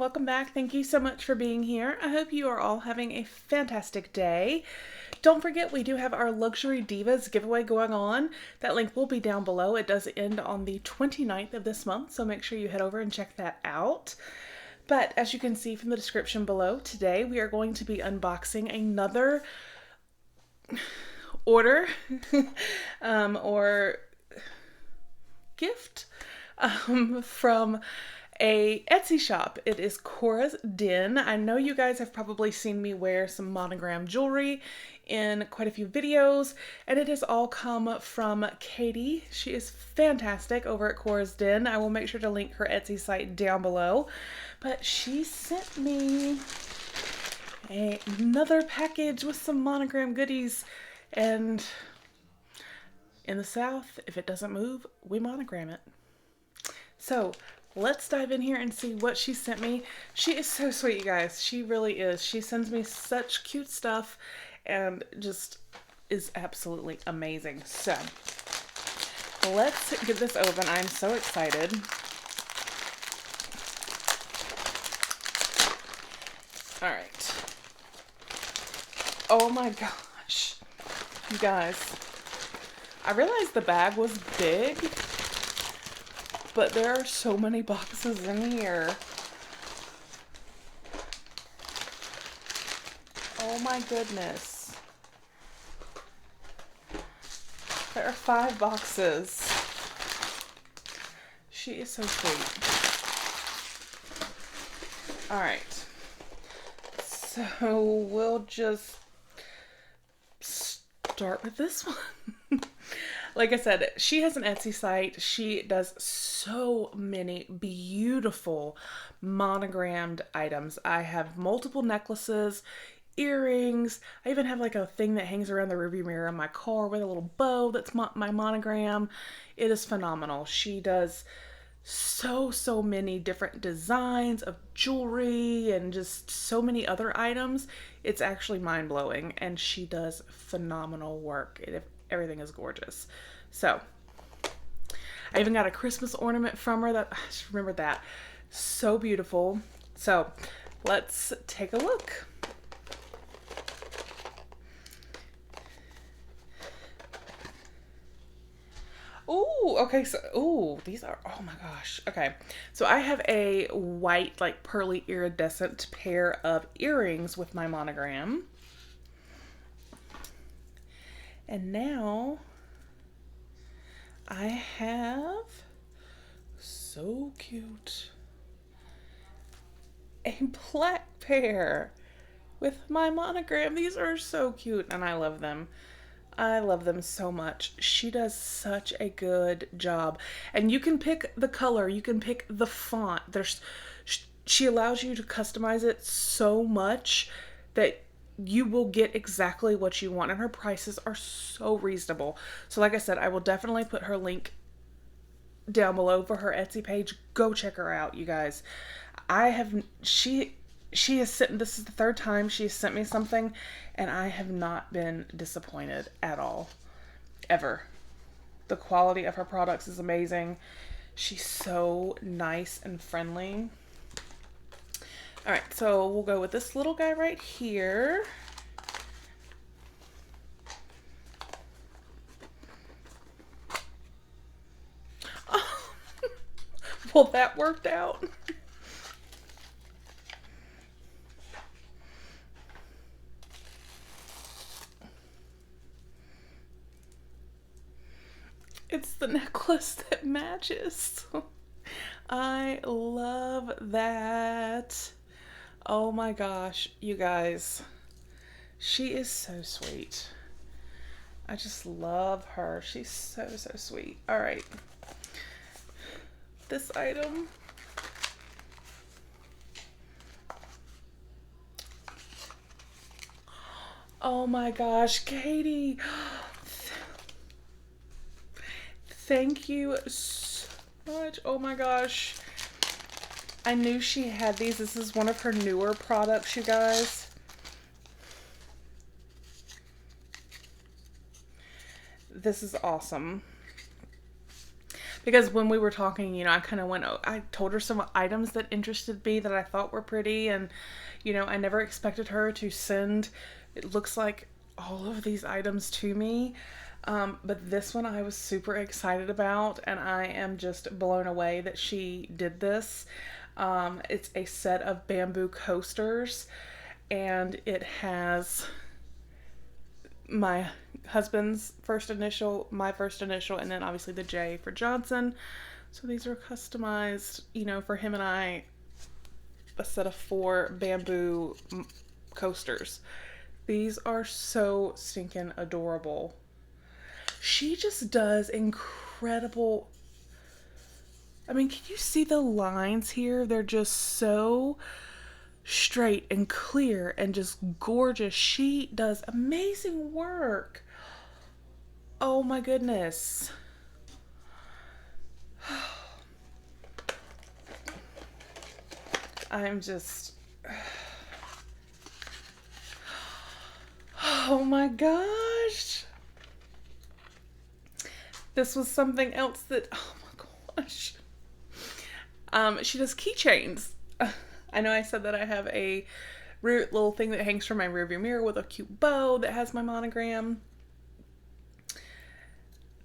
welcome back. Thank you so much for being here. I hope you are all having a fantastic day. Don't forget, we do have our Luxury Divas giveaway going on. That link will be down below. It does end on the 29th of this month, so make sure you head over and check that out. But as you can see from the description below, today we are going to be unboxing another order or gift from a Etsy shop. It is Cora's Den. I know you guys have probably seen me wear some Monogram jewelry in quite a few videos, and it has all come from Katie. She is fantastic over at Cora's Den. I will make sure to link her Etsy site down below. But she sent me another package with some Monogram goodies, and in the South, if it doesn't move, we monogram it. So let's dive in here and see what she sent me. She is so sweet, you guys. She really is. She sends me such cute stuff and just is absolutely amazing. So let's get this open. I'm so excited. All right. Oh my gosh. You guys, I realized the bag was big, but there are so many boxes in here. Oh my goodness. There are 5 boxes. She is so sweet. Alright. So we'll just start with this one. Like I said, she has an Etsy site. She does so many beautiful monogrammed items. I have multiple necklaces, earrings. I even have like a thing that hangs around the rearview mirror in my car with a little bow that's my monogram. It is phenomenal. She does so many different designs of jewelry and just so many other items. It's actually mind-blowing, and she does phenomenal work. Everything is gorgeous. So I even got a Christmas ornament from her that I just remembered that. So beautiful. So let's take a look. Ooh, okay, so, ooh, these are, oh my gosh. Okay, so I have a white, like, pearly iridescent pair of earrings with my monogram. And now I have, so cute, a black pair with my monogram. These are so cute, and I love them. I love them so much. She does such a good job. And you can pick the color, you can pick the font. She allows you to customize it so much that you will get exactly what you want, and her prices are so reasonable. So like I said, I will definitely put her link down below for her Etsy page. Go check her out, you guys. She has sent, this is the 3rd time she has sent me something, and I have not been disappointed at all. Ever. The quality of her products is amazing. She's so nice and friendly. Alright, so we'll go with this little guy right here. Oh. Well, that worked out. It's the necklace that matches. I love that. Oh my gosh, you guys. She is so sweet. I just love her. She's so sweet. All right. This item. Oh my gosh, Katie. Thank you so much. Oh my gosh. I knew she had these. This is one of her newer products, you guys. This is awesome. Because when we were talking, I kind of went, I told her some items that interested me that I thought were pretty. And, I never expected her to send, it looks like, all of these items to me. But this one I was super excited about, and I am just blown away that she did this. It's a set of bamboo coasters, and it has my husband's first initial, my first initial, and then obviously the J for Johnson. So these are customized, for him and I, a set of 4 bamboo coasters. These are so stinking adorable. She just does incredible. I mean, can you see the lines here? They're just so straight and clear and just gorgeous. She does amazing work. Oh my goodness. I'm just. Oh my gosh. This was something else that. Oh my gosh. She does keychains. I know I said that I have a little thing that hangs from my rearview mirror with a cute bow that has my monogram.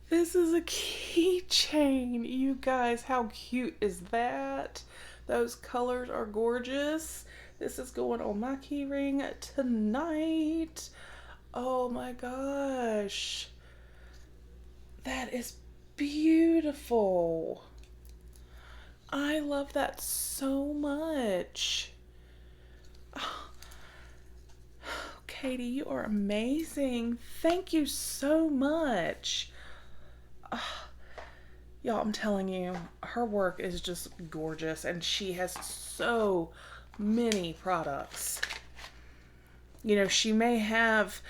This is a keychain. You guys, how cute is that? Those colors are gorgeous. This is going on my key ring tonight. Oh my gosh. That is beautiful. I love that so much. Oh, Katie, you are amazing. Thank you so much. Y'all, I'm telling you, her work is just gorgeous, and she has so many products. She may have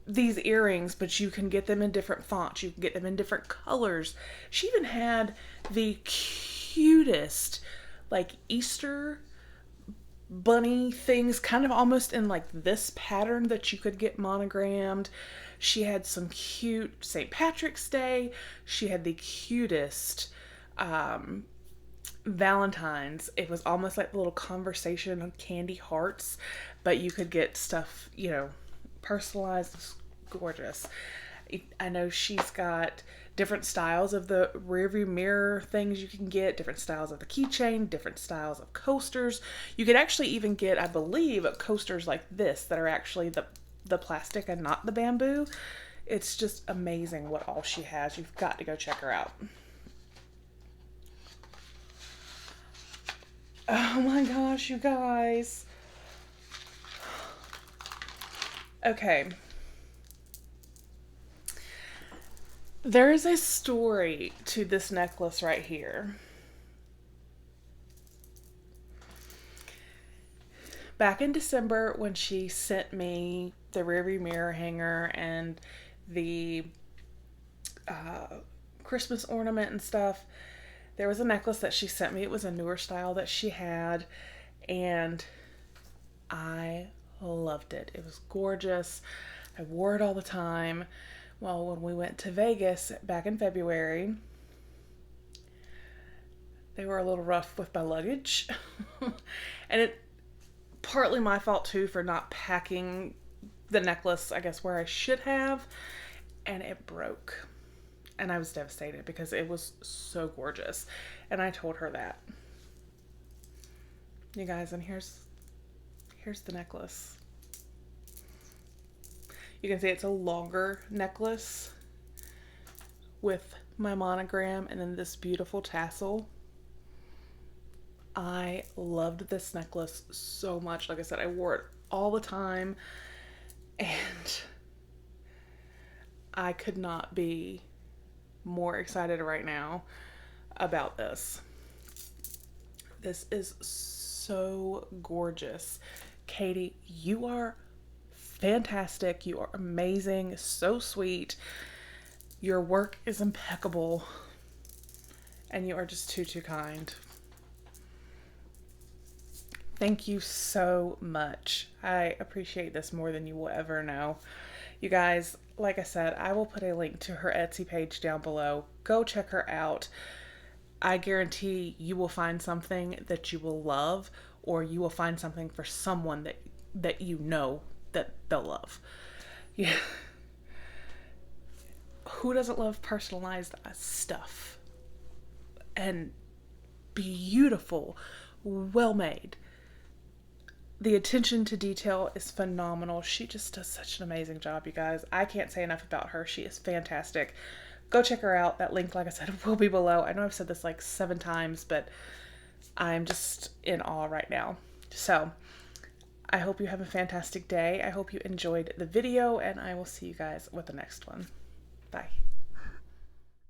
these earrings, but you can get them in different fonts. You can get them in different colors. She even had the cutest, like, Easter bunny things, kind of almost in like this pattern that you could get monogrammed. She had some cute St. Patrick's Day. She had the cutest Valentine's. It was almost like the little conversation on candy hearts, but you could get stuff, personalized. It's gorgeous. I know she's got different styles of the rearview mirror things you can get, different styles of the keychain, different styles of coasters. You could actually even get, I believe, coasters like this that are actually the plastic and not the bamboo. It's just amazing what all she has. You've got to go check her out. Oh my gosh, you guys. Okay. There is a story to this necklace right here. Back in December, when she sent me the rearview mirror hanger and the Christmas ornament and stuff, there was a necklace that she sent me. It was a newer style that she had, and I loved it. It was gorgeous. I wore it all the time. Well, when we went to Vegas back in February, they were a little rough with my luggage. And it partly my fault too for not packing the necklace, I guess, where I should have. And it broke. And I was devastated because it was so gorgeous. And I told her that. You guys, and here's the necklace. You can see it's a longer necklace with my monogram and then this beautiful tassel. I loved this necklace so much. Like I said, I wore it all the time, and I could not be more excited right now about this. This is so gorgeous. Katie, you are fantastic. You are amazing. So sweet. Your work is impeccable. And you are just too kind. Thank you so much. I appreciate this more than you will ever know. You guys, like I said, I will put a link to her Etsy page down below. Go check her out. I guarantee you will find something that you will love, or you will find something for someone that you know that they'll love. Yeah. Who doesn't love personalized stuff? And beautiful, well made. The attention to detail is phenomenal. She just does such an amazing job, you guys. I can't say enough about her. She is fantastic. Go check her out. That link, like I said, will be below. I know I've said this like 7 times, but I'm just in awe right now. So, I hope you have a fantastic day. I hope you enjoyed the video, and I will see you guys with the next one. Bye.